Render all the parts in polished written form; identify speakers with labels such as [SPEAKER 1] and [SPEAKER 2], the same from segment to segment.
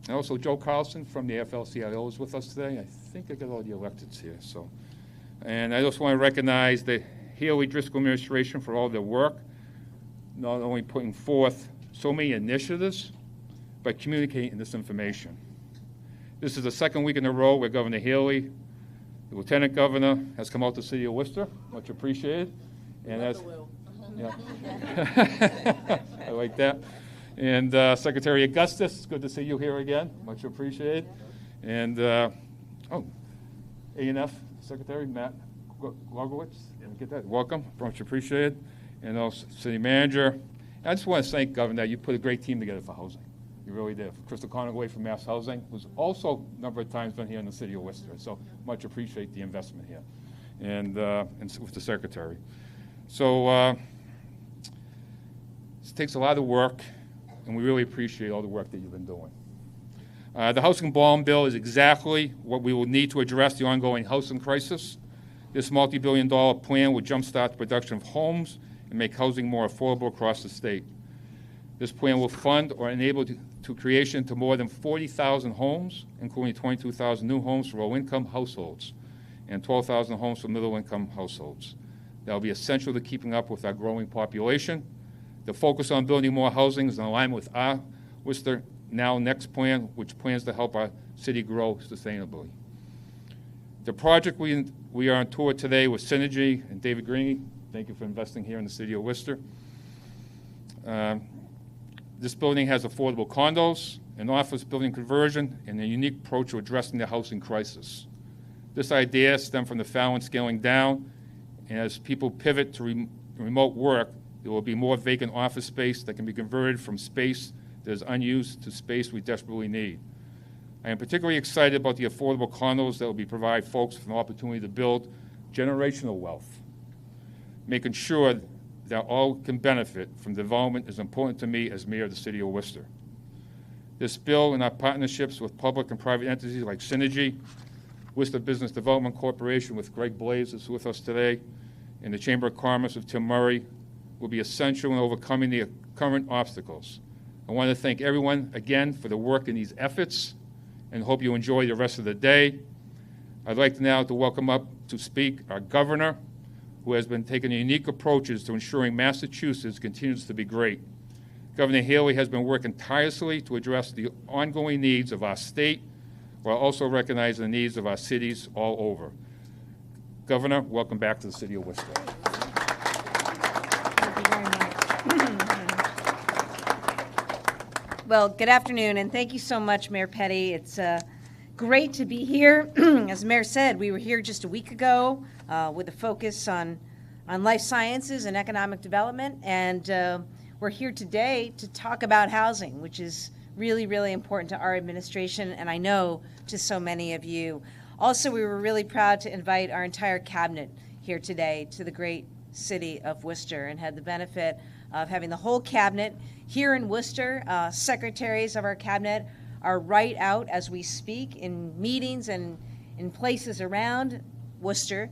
[SPEAKER 1] And also Joe Carlson from the AFL-CIO is with us today. I think I got all the electeds here. So, and I just want to recognize the Healey-Driscoll administration for all their work, not only putting forth so many initiatives, but communicating this information. This is the second week in a row where Governor Healey, the Lieutenant Governor, has come out to the city of Worcester. Much appreciated. And that's, yeah. I like that. And Secretary Augustus, it's good to see you here again. Much appreciated. And A&F Secretary Matt Logowitz, get that. Welcome, much appreciated. And also City Manager. I just want to thank Governor. You put a great team together for housing. You really did. Chrystal Kornegay from MassHousing, who's also a number of times been here in the city of Worcester. So much appreciate the investment here, and with the Secretary. So this takes a lot of work, and we really appreciate all the work that you've been doing. The Housing Bond Bill is exactly what we will need to address the ongoing housing crisis. This multi-billion-dollar plan will jumpstart the production of homes and make housing more affordable across the state. This plan will fund or enable to creation to more than 40,000 homes, including 22,000 new homes for low-income households and 12,000 homes for middle-income households. That will be essential to keeping up with our growing population. The focus on building more housing is in alignment with our Worcester Now Next plan, which plans to help our city grow sustainably. The project we are on tour today with Synergy and David Greeny. Thank you for investing here in the city of Worcester. This building has affordable condos, an office building conversion, and a unique approach to addressing the housing crisis. This idea stemmed from the Fallon scaling down, and as people pivot to remote work, there will be more vacant office space that can be converted from space that is unused to space we desperately need. I am particularly excited about the affordable condos that will provide folks with an opportunity to build generational wealth. Making sure that all can benefit from development is important to me as mayor of the city of Worcester. This bill and our partnerships with public and private entities like Synergy, Worcester Business Development Corporation with Greg Blaze is with us today, and the Chamber of Commerce with Tim Murray will be essential in overcoming the current obstacles. I want to thank everyone again for the work in these efforts and hope you enjoy the rest of the day. I'd like now to welcome up to speak our governor, who has been taking unique approaches to ensuring Massachusetts continues to be great. Governor Healey has been working tirelessly to address the ongoing needs of our state while also recognizing the needs of our cities all over. Governor, welcome back to the city of Worcester.
[SPEAKER 2] Thank you very much. Well, good afternoon, and thank you so much, Mayor Petty. It's great to be here. As the mayor said, we were here just a week ago with a focus on life sciences and economic development, and we're here today to talk about housing, which is really, really important to our administration, and I know to so many of you. Also, we were really proud to invite our entire cabinet here today to the great city of Worcester, and had the benefit of having the whole cabinet here in Worcester. Secretaries of our cabinet are right out as we speak in meetings and in places around Worcester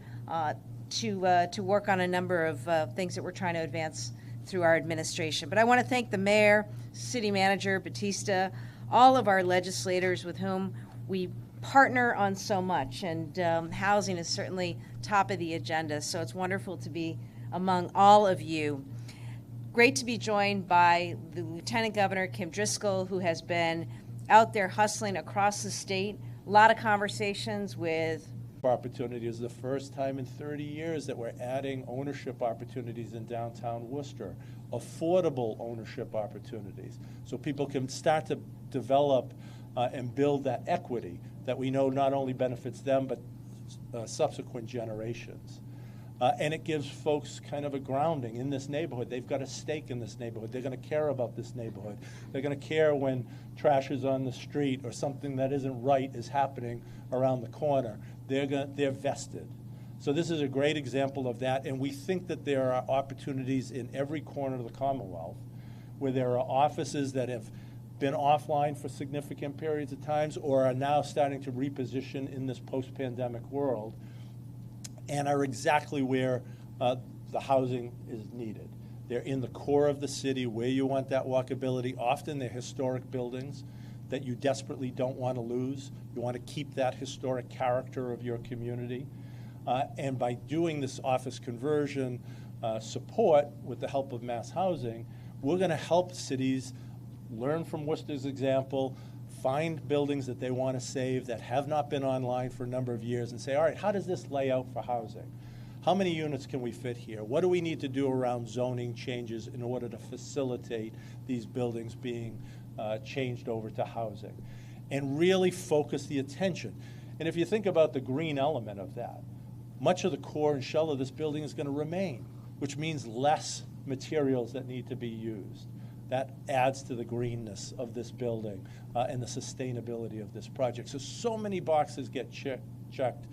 [SPEAKER 2] to work on a number of things that we're trying to advance through our administration. But I want to thank the mayor, city manager, Batista, all of our legislators with whom we partner on so much, and housing is certainly top of the agenda, so it's wonderful to be among all of you. Great to be joined by the Lieutenant Governor Kim Driscoll, who has been out there hustling across the state. A lot of conversations with
[SPEAKER 3] opportunity. Is the first time in 30 years that we're adding ownership opportunities in downtown Worcester, affordable ownership opportunities, so people can start to develop and build that equity that we know not only benefits them but subsequent generations. And it gives folks kind of a grounding in this neighborhood. They've got a stake in this neighborhood. They're going to care about this neighborhood. They're going to care when trash is on the street or something that isn't right is happening around the corner. They're vested. So this is a great example of that, and we think that there are opportunities in every corner of the Commonwealth where there are offices that have been offline for significant periods of times or are now starting to reposition in this post-pandemic world and are exactly where the housing is needed. They're in the core of the city where you want that walkability. Often they're historic buildings that you desperately don't want to lose. You want to keep that historic character of your community. And by doing this office conversion support with the help of MassHousing, we're going to help cities learn from Worcester's example, find buildings that they want to save that have not been online for a number of years, and say, all right, how does this lay out for housing? How many units can we fit here? What do we need to do around zoning changes in order to facilitate these buildings being changed over to housing? And really focus the attention. And if you think about the green element of that, much of the core and shell of this building is going to remain, which means less materials that need to be used. That adds to the greenness of this building and the sustainability of this project. So many boxes get checked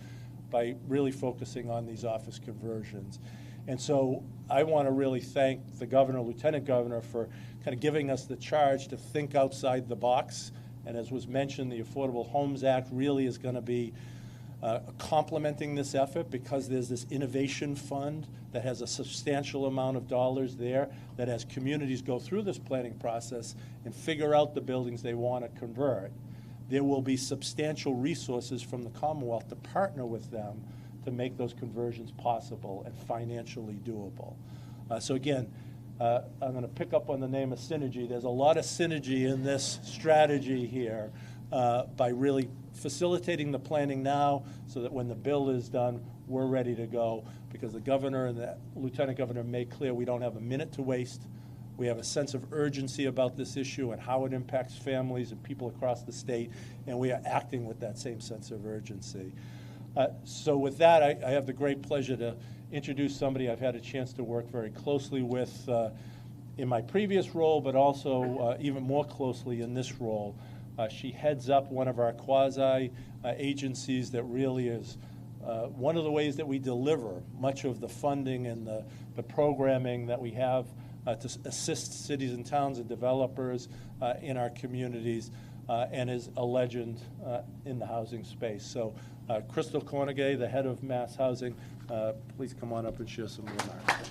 [SPEAKER 3] by really focusing on these office conversions. And so I want to really thank the governor, lieutenant governor, for kind of giving us the charge to think outside the box. And as was mentioned, the Affordable Homes Act really is going to be complementing this effort, because there's this innovation fund that has a substantial amount of dollars there, that as communities go through this planning process and figure out the buildings they want to convert, there will be substantial resources from the Commonwealth to partner with them to make those conversions possible and financially doable. So again, I'm going to pick up on the name of synergy. There's a lot of synergy in this strategy here by really facilitating the planning now, so that when the bill is done, we're ready to go, because the governor and the lieutenant governor made clear we don't have a minute to waste. We have a sense of urgency about this issue and how it impacts families and people across the state, and we are acting with that same sense of urgency. So with that, I have the great pleasure to introduce somebody I've had a chance to work very closely with in my previous role, but also even more closely in this role. She heads up one of our quasi-agencies that really is one of the ways that we deliver much of the funding and the programming that we have to assist cities and towns and developers in our communities, and is a legend in the housing space. So Chrystal Kornegay, the head of MassHousing, please come on up and share some remarks.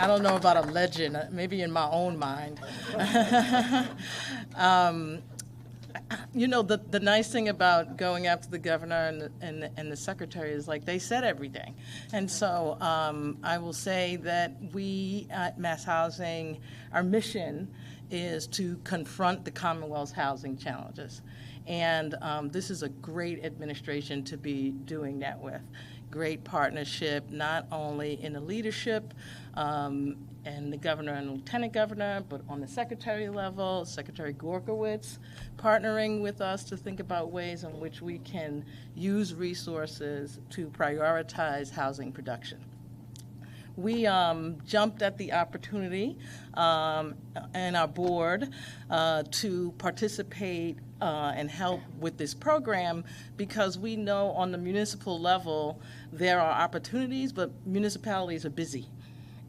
[SPEAKER 4] I don't know about a legend, maybe in my own mind. You know, the nice thing about going after the governor and the secretary is, like, they said everything. And so I will say that we at MassHousing, our mission is to confront the Commonwealth's housing challenges. And this is a great administration to be doing that with. Great partnership, not only in the leadership and the governor and lieutenant governor, but on the secretary level, Secretary Gorkowitz partnering with us to think about ways in which we can use resources to prioritize housing production. We jumped at the opportunity and our board to participate and help with this program, because we know on the municipal level there are opportunities, but municipalities are busy.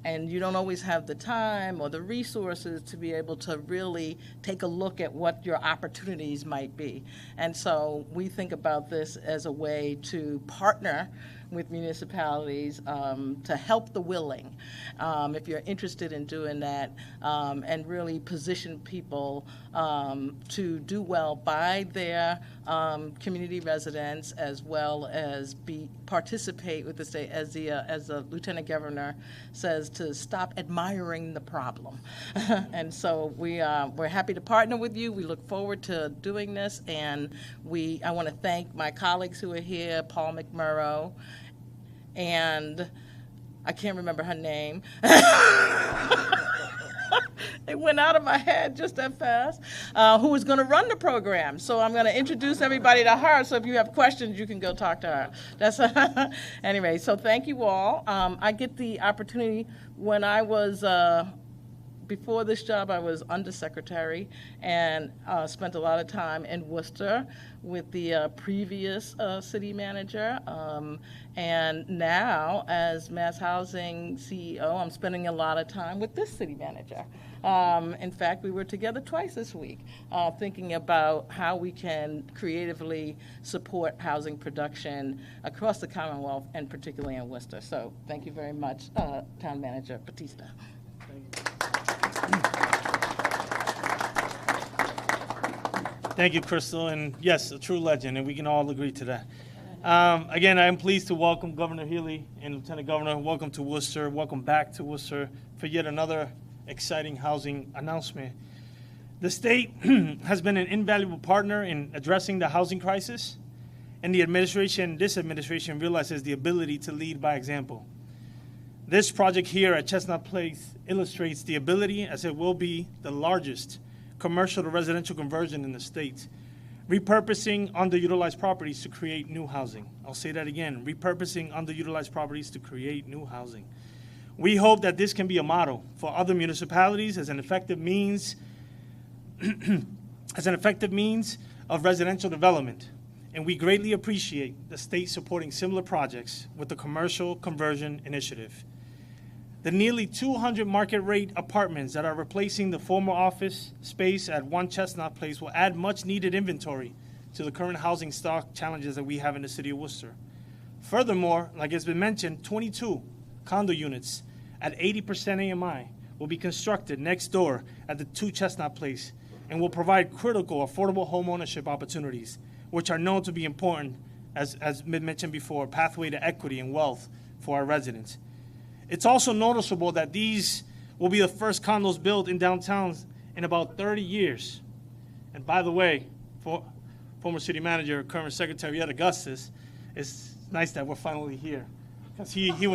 [SPEAKER 4] And you don't always have the time or the resources to be able to really take a look at what your opportunities might be. And so we think about this as a way to partner with municipalities to help the willing, if you're interested in doing that, and really position people to do well by their community residents, as well as participate with the state, as the lieutenant governor says, to stop admiring the problem. And so we're happy to partner with you. We look forward to doing this, and I want to thank my colleagues who are here, Paul McMurrow, and I can't remember her name. It went out of my head just that fast, who is going to run the program. So I'm going to introduce everybody to her, so if you have questions, you can go talk to her. That's anyway, so thank you all. I get the opportunity when I was, before this job, I was undersecretary and spent a lot of time in Worcester with the previous city manager. And now, as MassHousing CEO, I'm spending a lot of time with this city manager. In fact, we were together twice this week, thinking about how we can creatively support housing production across the Commonwealth, and particularly in Worcester. So thank you very much, Town Manager Batista. Thank you.
[SPEAKER 5] Thank you, Chrystal, and yes, a true legend, and we can all agree to that. Again, I am pleased to welcome Governor Healey and Lieutenant Governor. Welcome to Worcester. Welcome back to Worcester for yet another exciting housing announcement. The state has been an invaluable partner in addressing the housing crisis, and this administration realizes the ability to lead by example. This project here at Chestnut Place illustrates the ability, as it will be the largest commercial to residential conversion in the state, repurposing underutilized properties to create new housing. I'll say that again, repurposing underutilized properties to create new housing. We hope that this can be a model for other municipalities as an effective means of residential development, and we greatly appreciate the state supporting similar projects with the Commercial Conversion Initiative. The nearly 200 market rate apartments that are replacing the former office space at 1 Chestnut Place will add much needed inventory to the current housing stock challenges that we have in the city of Worcester. Furthermore, like has been mentioned, 22 condo units at 80% AMI will be constructed next door at the 2 Chestnut Place and will provide critical affordable home ownership opportunities, which are known to be important, as been mentioned before, pathway to equity and wealth for our residents. It's also noticeable that these will be the first condos built in downtown in about 30 years. And by the way, former city manager, current secretary Augustus, it's nice that we're finally here, because he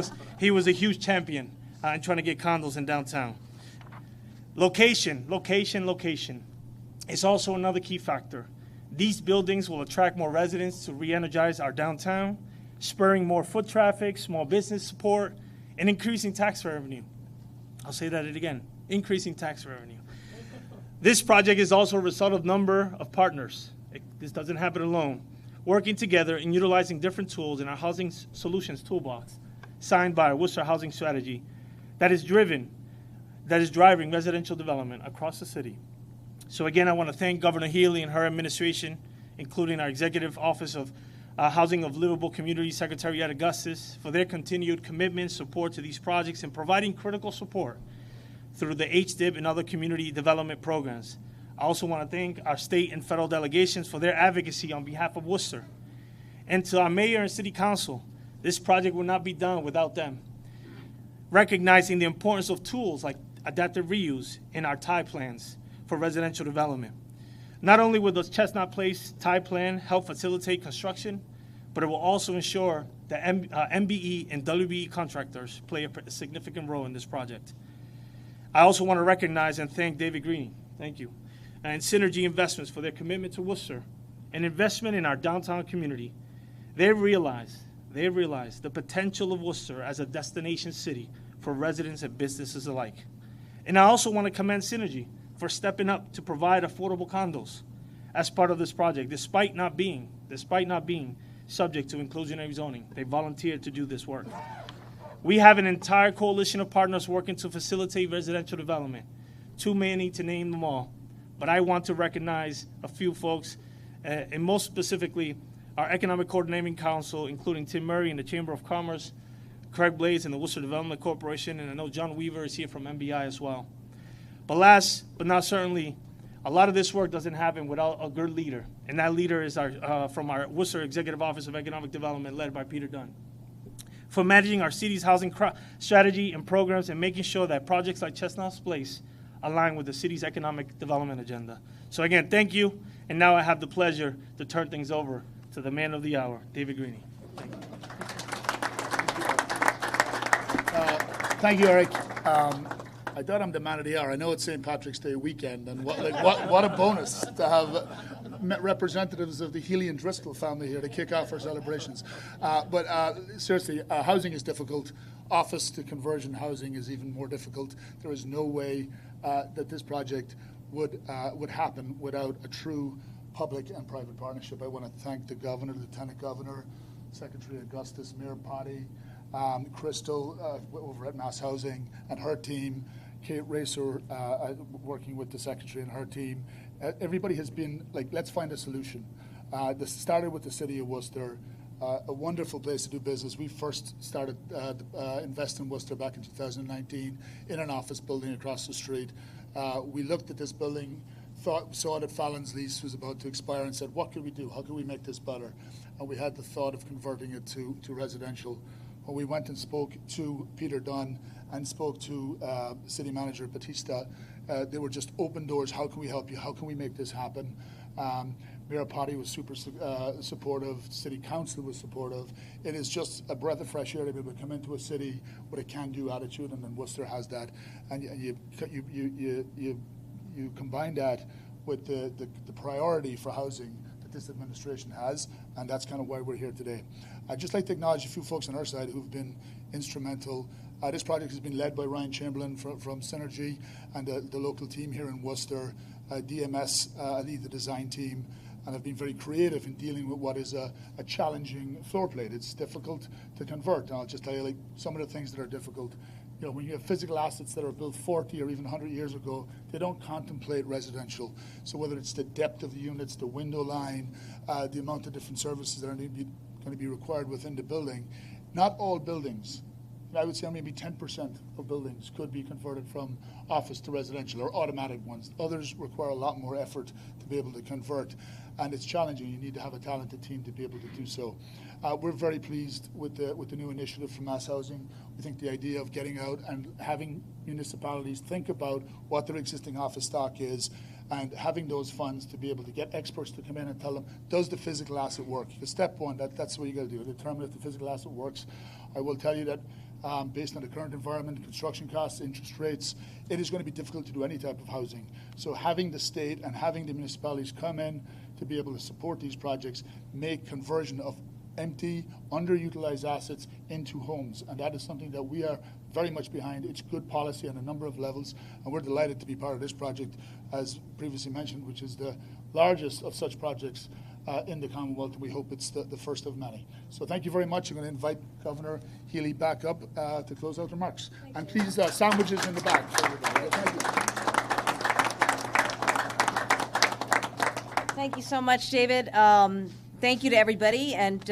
[SPEAKER 5] was a huge champion in trying to get condos in downtown. Location is also another key factor. These buildings will attract more residents to re-energize our downtown, spurring more foot traffic, small business support, and increasing tax revenue. I'll say that again, increasing tax revenue. This project is also a result of a number of partners. This doesn't happen alone. Working together and utilizing different tools in our housing solutions toolbox, signed by our Worcester Housing Strategy, that is driving residential development across the city. So again, I want to thank Governor Healey and her administration, including our Executive Office of Housing of Livable Community Secretary Augustus, for their continued commitment, support to these projects, and providing critical support through the HDIP and other community development programs. I also want to thank our state and federal delegations for their advocacy on behalf of Worcester. And to our mayor and city council, this project will not be done without them. Recognizing the importance of tools like adaptive reuse in our tie plans for residential development. Not only will the Chestnut Place tie plan help facilitate construction, but it will also ensure that MBE and WBE contractors play a significant role in this project. I also want to recognize and thank David Greene, thank you, and Synergy Investments for their commitment to Worcester and investment in our downtown community. They realize the potential of Worcester as a destination city for residents and businesses alike. And I also want to commend Synergy for stepping up to provide affordable condos as part of this project, despite not being subject to inclusionary zoning. They volunteered to do this work. We have an entire coalition of partners working to facilitate residential development. Too many to name them all, but I want to recognize a few folks, and most specifically, our Economic Coordinating Council, including Tim Murray and the Chamber of Commerce, Craig Blades and the Worcester Development Corporation, and I know John Weaver is here from MBI as well. But last but not certainly, a lot of this work doesn't happen without a good leader, and that leader is from our Worcester Executive Office of Economic Development, led by Peter Dunn. For managing our city's housing strategy and programs and making sure that projects like Chestnut Place align with the city's economic development agenda. So again, thank you, and now I have the pleasure to turn things over to the man of the hour, David Greene. Thank you.
[SPEAKER 6] Thank you, Eric. I thought I'm the man of the hour. I know it's St. Patrick's Day weekend, and what a bonus to have representatives of the Healey-Driscoll family here to kick off our celebrations. But seriously, housing is difficult. Office to conversion housing is even more difficult. There is no way that this project would happen without a true public and private partnership. I want to thank the Governor, Lieutenant Governor, Secretary Augustus, Mayor Potty, Chrystal over at MassHousing and her team, Kate Racer working with the Secretary and her team. Everybody has been like, let's find a solution. This started with the City of Worcester, a wonderful place to do business. We first started Invest in Worcester back in 2019 in an office building across the street. We looked at this building saw that Fallon's lease was about to expire and said, what could we do? How can we make this better? And we had the thought of converting it to residential. When we went and spoke to Peter Dunn and spoke to City Manager Batista, they were just open doors. How can we help you? How can we make this happen? Mayor Potty was super supportive. City Council was supportive. It is just a breath of fresh air to be able to come into a city with a can-do attitude, and then Worcester has that. And you combine that with the priority for housing that this administration has, and that's kind of why we're here today. I'd just like to acknowledge a few folks on our side who've been instrumental. This project has been led by Ryan Chamberlain from Synergy and the local team here in Worcester. DMS lead the design team, and have been very creative in dealing with what is a challenging floor plate. It's difficult to convert. And I'll just tell you, like, some of the things that are difficult. You know, when you have physical assets that are built 40 or even 100 years ago, they don't contemplate residential. So whether it's the depth of the units, the window line, the amount of different services that are going to be required within the building, not all buildings, I would say maybe 10% of buildings could be converted from office to residential, or automatic ones. Others require a lot more effort to be able to convert, and it's challenging. You need to have a talented team to be able to do so. We're very pleased with the new initiative from MassHousing. We think the idea of getting out and having municipalities think about what their existing office stock is, and having those funds to be able to get experts to come in and tell them, does the physical asset work? Because step one, that's what you got to do, determine if the physical asset works. I will tell you that based on the current environment, construction costs, interest rates, it is going to be difficult to do any type of housing. So having the state and having the municipalities come in to be able to support these projects, make conversion of empty, underutilized assets into homes. And that is something that we are very much behind. It's good policy on a number of levels, and we're delighted to be part of this project, as previously mentioned, which is the largest of such projects in the Commonwealth, and we hope it's the first of many. So thank you very much. I'm going to invite Governor Healey back up to close out remarks. And please, sandwiches in the back for everybody. Thank you.
[SPEAKER 2] Thank you so much, David. Thank you to everybody, and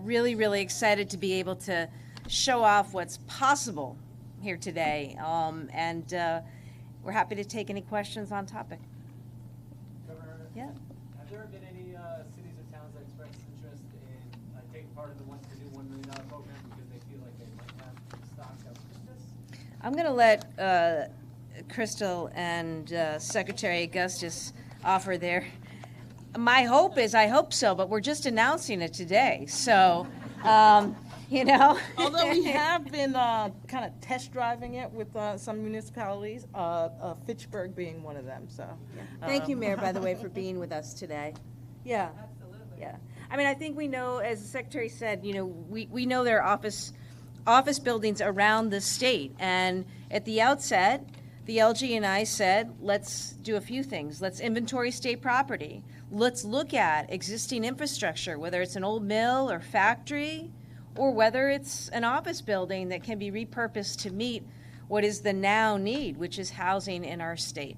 [SPEAKER 2] really, really excited to be able to show off what's possible here today. We're happy to take any questions on topic.
[SPEAKER 7] Governor,
[SPEAKER 2] Yeah.
[SPEAKER 7] have there been any cities or towns that expressed interest in taking part in the $1 million program because they feel like they might have stock that would fit this?
[SPEAKER 2] I'm going to let Chrystal and Secretary Augustus offer their. My hope is, I hope so, but we're just announcing it today. So, you know.
[SPEAKER 4] Although we have been kind of test driving it with some municipalities, Fitchburg being one of them. So,
[SPEAKER 2] Thank you, Mayor, by the way, for being with us today. Yeah.
[SPEAKER 7] Absolutely.
[SPEAKER 2] Yeah. I mean, I think we know, as the Secretary said, you know, we know there are office buildings around the state. And at the outset, the LG and I said, let's do a few things. Let's inventory state property. Let's look at existing infrastructure, whether it's an old mill or factory, or whether it's an office building that can be repurposed to meet what is the now need, which is housing in our state.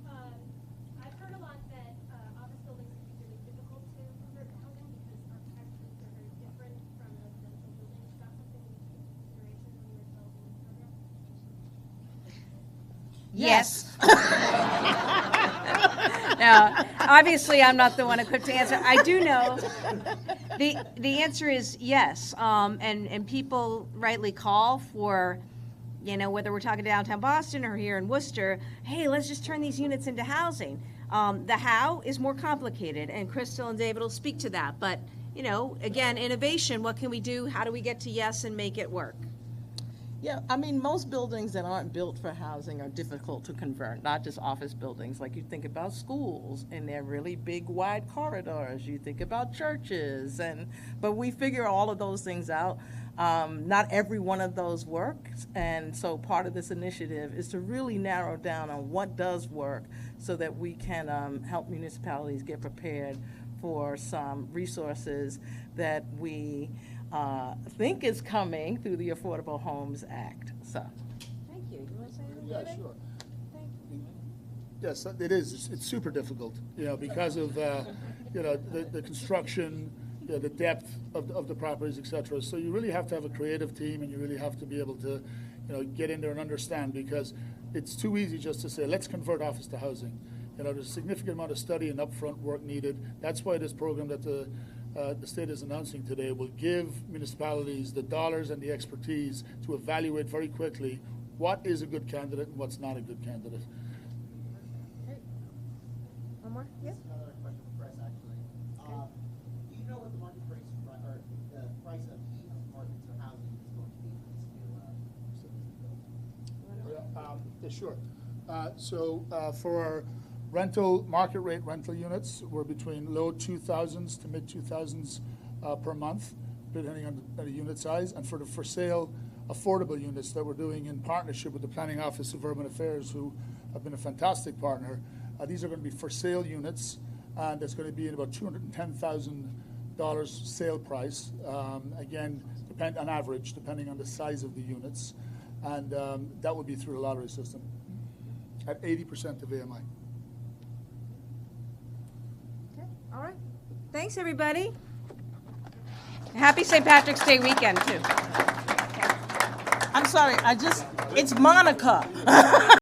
[SPEAKER 8] I've heard a lot that office buildings can be really difficult to convert to housing because architecturally they're very different from residential buildings. Is that something you took into consideration when you were developing the program?
[SPEAKER 2] Yes. Now, obviously, I'm not the one equipped to answer. I do know the answer is yes. And people rightly call for, you know, whether we're talking downtown Boston or here in Worcester, hey, let's just turn these units into housing. The how is more complicated, and Chrystal and David will speak to that. But, you know, again, innovation, what can we do? How do we get to yes and make it work?
[SPEAKER 4] yeah, I mean, most buildings that aren't built for housing are difficult to convert, not just office buildings. Like you think about schools and they're really big, wide corridors. You think about churches, but we figure all of those things out. Not every one of those works, and so part of this initiative is to really narrow down on what does work so that we can help municipalities get prepared for some resources that we think is coming through the Affordable Homes Act. So,
[SPEAKER 2] Thank you. You want to say anything?
[SPEAKER 6] Yeah,
[SPEAKER 2] David?
[SPEAKER 6] sure. Yes, it is. It's super difficult, because of, the construction, the depth of the properties, et cetera. So you really have to have a creative team, and you really have to be able to, get in there and understand, because it's too easy just to say, let's convert office to housing. There's a significant amount of study and upfront work needed. That's why this program that the state is announcing today will give municipalities the dollars and the expertise to evaluate very quickly what is a good candidate and what's not a good candidate.
[SPEAKER 2] One more? Yes.
[SPEAKER 9] Another question for Chris, actually. Do you know what the market price, or the price of heat apartments or housing is going to be for this new
[SPEAKER 6] Sure. For our market rate rental units, we're between low 2,000s to mid 2,000s per month, depending on the unit size. And for the for sale affordable units that we're doing in partnership with the Planning Office of Urban Affairs, who have been a fantastic partner, these are going to be for sale units, and it's going to be in about $210,000 sale price. Again, on average, depending on the size of the units, and that would be through the lottery system at 80% of AMI.
[SPEAKER 2] Okay. All right. Thanks, everybody. Happy St. Patrick's Day weekend, too.
[SPEAKER 4] I'm sorry, it's Monica.